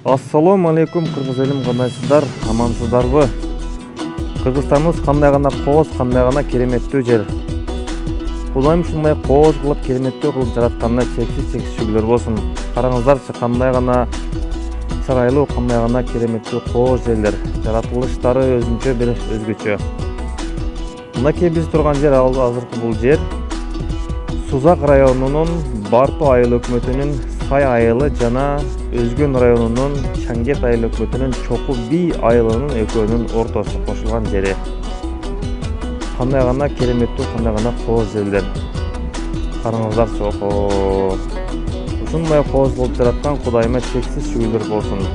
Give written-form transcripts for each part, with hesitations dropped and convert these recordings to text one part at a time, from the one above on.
Ассалому алейкум, кыргыз элим, кандайсыздар, амансыздарбы? Кыргызстаныбыз кандай гана кооз, кандай гана кереметтүү жер. Кудайым ушундай кооз кылып, кереметтүү кылып жаратканына чексиз шүгүрлөр болсун. Караңыздарчы, кандай гана чырайлуу, кандай гана кереметтүү кооз жерлер. Жаратылыштары өзүнчө бир өзгөчө. Мынакей биз турган жер, азыркы бул жер Сузак районунун Барту айыл өкмөтүнүн Сай айылы жана Өзгөн районунун Чаңгет айыл өкмөтүнүн Чоку Би айылынын экөөнүн ортосу кошулган жери. Кандай гана кереметтүү, кандай гана кооз жерлер. Караңыздарчы, ушундай кооз болуп жараткан Кудайыма чексиз шүгүрлөр болсун.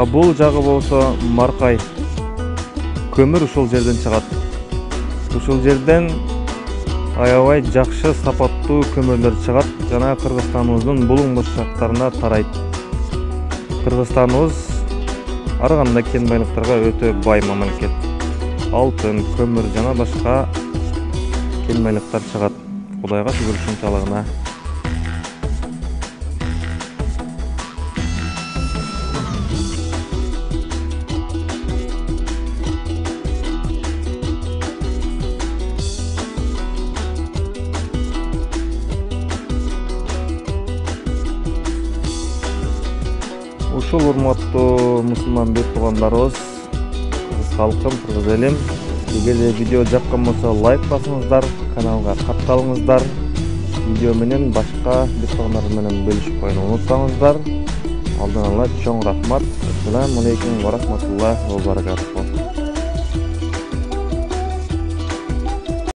Бул жагы болсо Маркай. Көмүр ушул жерден чыгат. Ушул жерден аябай жакшы сапаттуу көмүрлөр чыгат жана Кыргызстаныбыздын булуң бурчактарына тарайт. Кыргызстаныбыз ар кандай кен байлыктарга өтө бай мамлекет. Алтын, көмүр жана башка кен байлыктар чыгат. Кудайга шүгүр ушунчалыгына. Ушул урматтуу мусулман бек туугандарыбыз, кыргыз халкым, кыргыз элим, эгерде видео жаккан болсо лайк басыңыздар, каналга катталыңыздар, видео менен башка бек туугандар менен бөлүшүп койууну унутпаңыздар. Алдын ала чоң рахмат. Ассаламу алейкум ва рахматуллахи ва баракатуху.